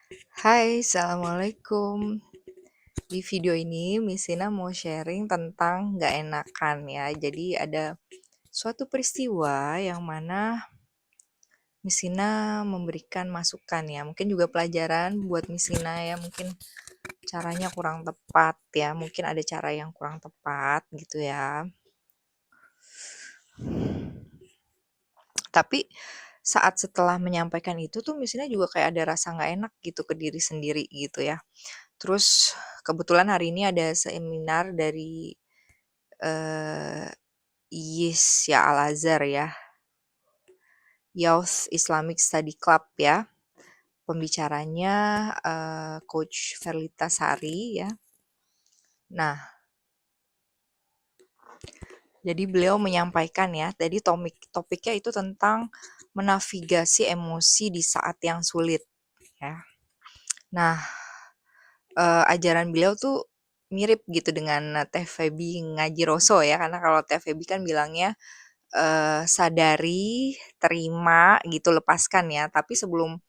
Hai, assalamualaikum. Di video ini Misina mau sharing tentang nggak enakan ya. Jadi ada suatu peristiwa yang mana Misina memberikan masukan ya. Mungkin juga pelajaran buat Misina ya. Mungkin caranya kurang tepat ya. Mungkin ada cara yang kurang tepat gitu ya. Tapi saat setelah menyampaikan itu tuh Misina juga kayak ada rasa nggak enak gitu ke diri sendiri gitu ya. Terus kebetulan hari ini ada seminar dari eh, YIS ya Al-Azhar ya, Youth Islamic Study Club ya. Pembicaranya Coach Verlita Sari ya. Nah, jadi beliau menyampaikan ya, tadi topiknya itu tentang menavigasi emosi di saat yang sulit ya. Nah, ajaran beliau tuh mirip gitu dengan Teh Feby Ngaji Roso ya, karena kalau Teh Feby kan bilangnya sadari, terima gitu, lepaskan ya. Tapi sebelum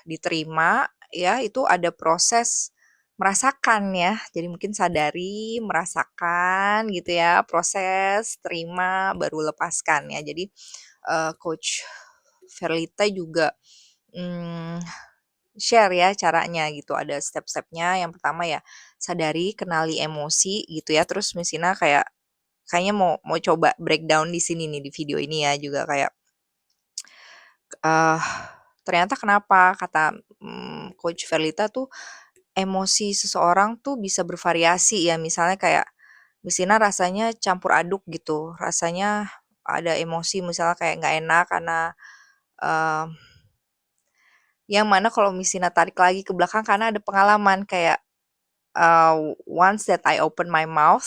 diterima ya itu ada proses merasakan ya. Jadi mungkin sadari, merasakan gitu ya, proses, terima, baru lepaskan ya. Jadi Coach Verlita juga mmm, share ya caranya gitu, ada step-stepnya. Yang pertama ya sadari, kenali emosi gitu ya. Terus Misina kayaknya mau mau coba breakdown di sini nih, di video ini ya juga kayak, eee, ternyata kenapa kata, Coach Verlita tuh emosi seseorang tuh bisa bervariasi ya, misalnya kayak Misina rasanya campur aduk gitu, rasanya ada emosi misalnya kayak nggak enak karena, eee, yang mana kalau Misina tarik lagi ke belakang karena ada pengalaman kayak, once that I open my mouth,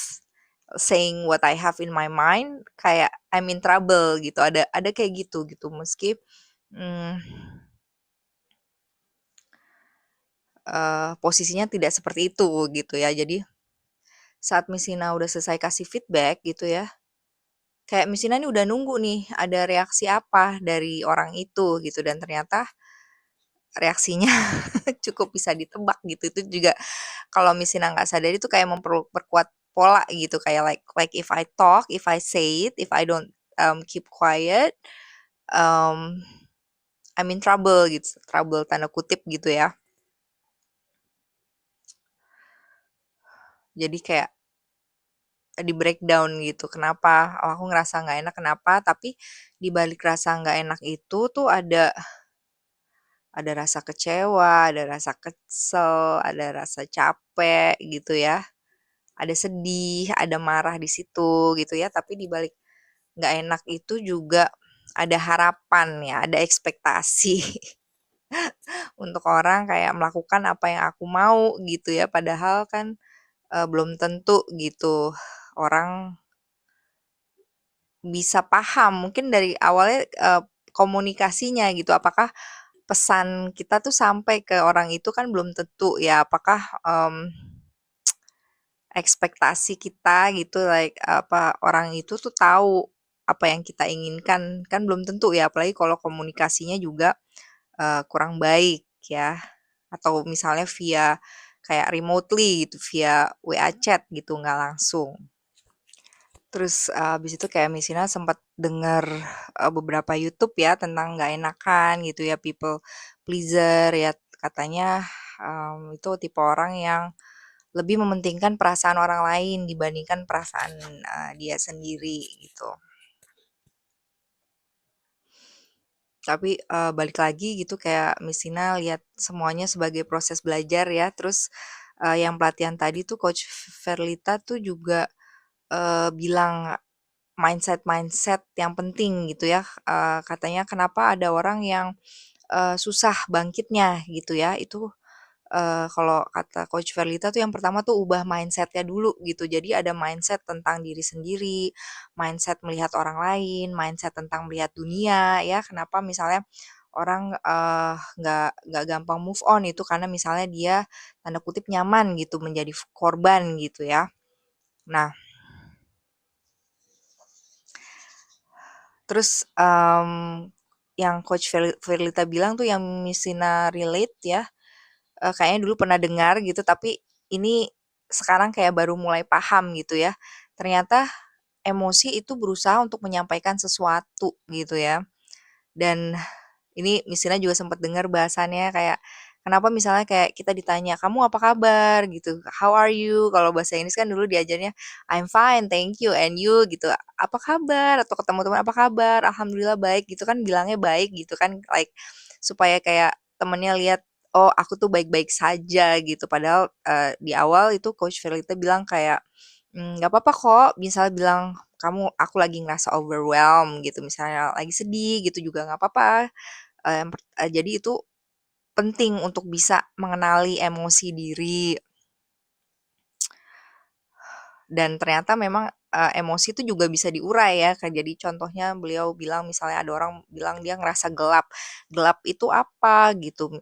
saying what I have in my mind, kayak I'm in trouble gitu, ada kayak gitu meski, mmm, posisinya tidak seperti itu gitu ya. Jadi saat Misina udah selesai kasih feedback gitu ya, kayak Misina nih udah nunggu nih ada reaksi apa dari orang itu gitu, dan ternyata reaksinya cukup bisa ditebak gitu. Itu juga kalau Misina nggak sadar itu kayak memperkuat pola gitu, kayak like if I talk, if I say it, if I don't, keep quiet, um, I'm in trouble gitu, trouble tanda kutip gitu ya. Jadi kayak di-breakdown gitu, kenapa, oh, aku ngerasa nggak enak kenapa, tapi di balik rasa nggak enak itu tuh ada rasa kecewa, ada rasa kesel, ada rasa capek gitu ya, ada sedih, ada marah di situ gitu ya, tapi di balik nggak enak itu juga ada harapan ya, ada ekspektasi untuk orang kayak melakukan apa yang aku mau gitu ya, padahal kan, belum tentu gitu orang bisa paham. Mungkin dari awalnya, komunikasinya gitu, apakah pesan kita tuh sampai ke orang itu kan belum tentu ya, apakah, ekspektasi kita gitu orang itu tuh tahu apa yang kita inginkan, kan belum tentu ya, apalagi kalau komunikasinya juga, kurang baik ya, atau misalnya via kayak remotely gitu, via WA chat gitu, nggak langsung. Terus, habis itu kayak Misina sempat dengar, beberapa YouTube ya tentang nggak enakan gitu ya, people pleaser ya, katanya, itu tipe orang yang lebih mementingkan perasaan orang lain dibandingkan perasaan, dia sendiri gitu. Tapi, balik lagi gitu kayak Misina lihat semuanya sebagai proses belajar ya, terus, yang pelatihan tadi tuh Coach Verlita tuh juga, bilang mindset-mindset yang penting gitu ya, katanya kenapa ada orang yang, susah bangkitnya gitu ya, itu, kalau kata Coach Verlita tuh yang pertama tuh ubah mindset-nya dulu gitu. Jadi ada mindset tentang diri sendiri, mindset melihat orang lain, mindset tentang melihat dunia ya, kenapa misalnya orang, nggak gampang move on itu karena misalnya dia tanda kutip "nyaman" gitu menjadi korban gitu ya. Nah, terus, yang Coach Verlita bilang tuh yang Messina relate ya, kayaknya dulu pernah dengar gitu, tapi ini sekarang kayak baru mulai paham gitu ya. Ternyata emosi itu berusaha untuk menyampaikan sesuatu gitu ya. Dan ini Misina juga sempat dengar bahasannya kayak kenapa misalnya kayak kita ditanya, "Kamu apa kabar?" gitu, "How are you?" Kalau bahasa Inggris kan dulu diajarnya, "I'm fine, thank you, and you?" gitu. "Apa kabar?" Atau ketemu teman, "Apa kabar?" "Alhamdulillah baik." gitu kan bilangnya baik gitu kan, like supaya kayak temennya lihat, "Oh, aku tuh baik-baik saja." gitu. Padahal, di awal itu Coach Verlita bilang kayak, nggak apa-apa kok." Misal bilang, "Aku lagi ngerasa overwhelmed," gitu, misalnya lagi sedih gitu juga nggak apa-apa. Jadi itu penting untuk bisa mengenali emosi diri dan ternyata memang, emosi itu juga bisa diurai ya, Kak. Jadi contohnya beliau bilang misalnya ada orang bilang dia ngerasa gelap. Gelap itu apa gitu,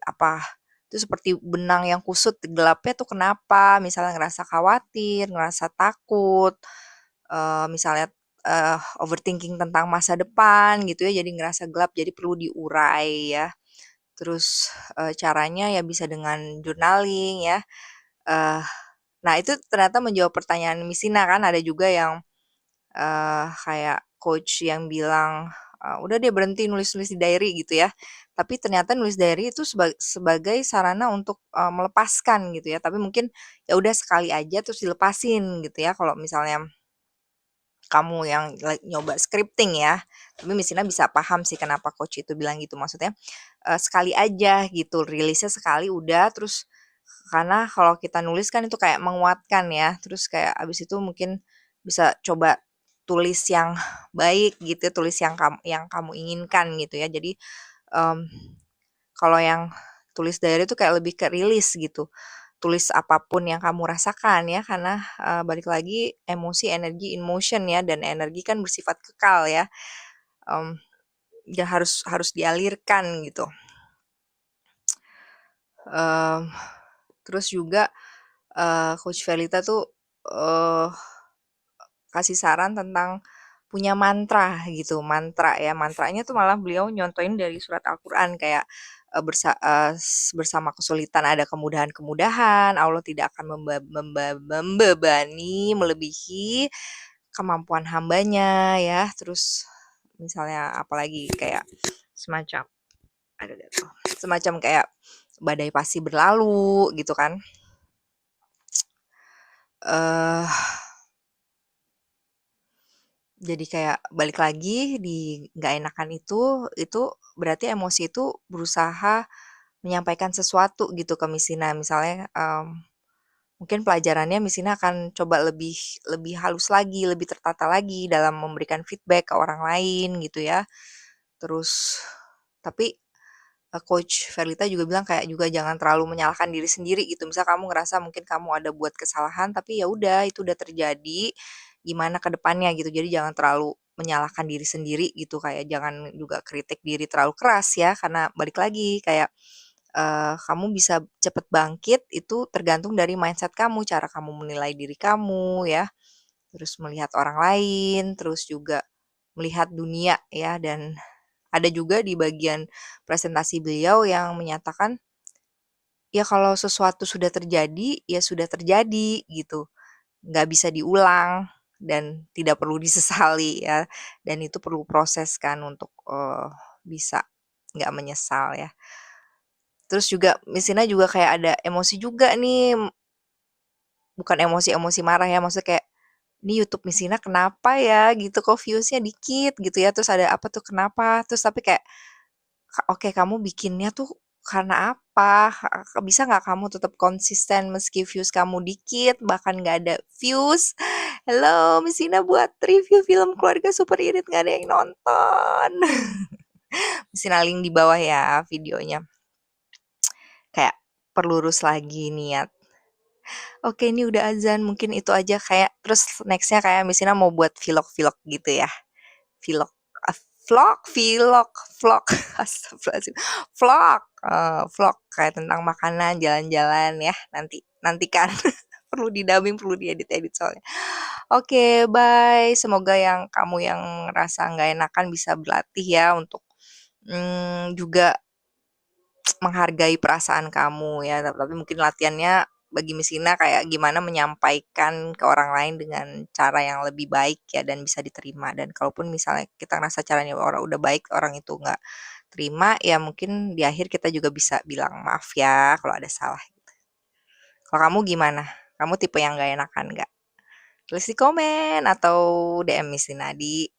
itu seperti benang yang kusut, gelapnya tuh kenapa? Misalnya ngerasa khawatir, ngerasa takut, misalnya, overthinking tentang masa depan gitu ya, jadi ngerasa gelap, jadi perlu diurai ya. Terus, caranya ya bisa dengan journaling ya, eee, nah itu ternyata menjawab pertanyaan Misina kan ada juga yang, kayak coach yang bilang, "Udah deh berhenti nulis-nulis di diary," gitu ya. Tapi ternyata nulis diary itu sebagai sarana untuk, melepaskan gitu ya, tapi mungkin ya udah sekali aja terus dilepasin gitu ya kalau misalnya kamu yang nyoba scripting ya. Tapi Misina bisa paham sih kenapa coach itu bilang gitu, maksudnya, sekali aja gitu, rilisnya sekali udah, terus karena kalau kita nulis kan itu kayak menguatkan ya, terus kayak abis itu mungkin bisa coba tulis yang baik gitu, tulis yang kamu inginkan gitu ya. Jadi, mmm, kalau yang tulis diary itu kayak lebih ke rilis gitu. Tulis apapun yang kamu rasakan ya, karena, balik lagi emosi, energi, in motion ya, dan energi kan bersifat kekal ya, mmm, ya harus dialirkan gitu. Mmm, Terus juga, Coach Velita tuh, eee, kasih saran tentang punya mantra gitu, mantra ya, mantranya tuh malah beliau nyontohin dari surat Al-Qur'an kayak, bersama kesulitan ada kemudahan-kemudahan, Allah tidak akan membebani melebihi kemampuan hambanya ya, terus misalnya apalagi kayak semacam ada tuh, semacam kayak badai pasti berlalu gitu kan, eee jadi kayak balik lagi di nggak enakan itu berarti emosi itu berusaha menyampaikan sesuatu gitu ke Misina. Misalnya, mungkin pelajarannya Misina akan coba lebih lebih halus lagi, lebih tertata lagi dalam memberikan feedback ke orang lain gitu ya. Terus tapi Coach Verlita juga bilang kayak juga jangan terlalu menyalahkan diri sendiri gitu. Misal kamu ngerasa mungkin kamu ada buat kesalahan, tapi ya udah itu udah terjadi, gimana ke depannya gitu. Jadi jangan terlalu menyalahkan diri sendiri gitu, kayak jangan juga kritik diri terlalu keras ya, karena balik lagi kayak, kamu bisa cepet bangkit itu tergantung dari mindset kamu, cara kamu menilai diri kamu ya, terus melihat orang lain, terus juga melihat dunia ya, dan ada juga di bagian presentasi beliau yang menyatakan, ya kalau sesuatu sudah terjadi, ya sudah terjadi gitu, nggak bisa diulang dan tidak perlu disesali ya, dan itu perlu proses kan untuk, bisa nggak menyesal ya. Terus juga Messina juga kayak ada emosi juga nih, bukan emosi-emosi marah ya, maksudnya kayak, "Ini YouTube Messina kenapa ya?" gitu, "Kok views-nya dikit?" gitu ya, terus ada apa tuh, "Kenapa?" Terus tapi kayak oke, kamu bikinnya tuh karena apa? Bisa nggak kamu tetap konsisten meski views kamu dikit, bahkan nggak ada views? Hello, Miss Ina buat review film Keluarga Super Irit nggak ada yang nonton. Miss Ina link di bawah ya videonya. Kayak perlurus lagi niat. Oke, ini udah azan, mungkin itu aja kayak terus nextnya kayak Miss Ina mau buat vlog-vlog gitu ya. Vlog, vlog, vlog, astagfirullahaladzim, vlog kayak tentang makanan, jalan-jalan ya, nantikan, perlu di-dubbing, perlu diedit-edit soalnya. Oke, bye, semoga yang kamu yang ngerasa nggak enakan bisa berlatih ya untuk juga menghargai perasaan kamu ya, tapi mungkin latihannya bagi Miss Ina kayak gimana menyampaikan ke orang lain dengan cara yang lebih baik ya dan bisa diterima. Dan kalaupun misalnya kita ngerasa caranya orang udah baik, orang itu nggak terima, ya mungkin di akhir kita juga bisa bilang maaf ya kalau ada salah. Kalau kamu gimana? Kamu tipe yang nggak enakan nggak? Tulis di komen atau DM Miss Ina di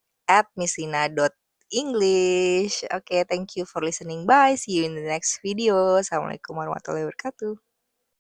@missina.english. Oke, thank you for listening. Bye. See you in the next video. Assalamualaikum warahmatullahi wabarakatuh.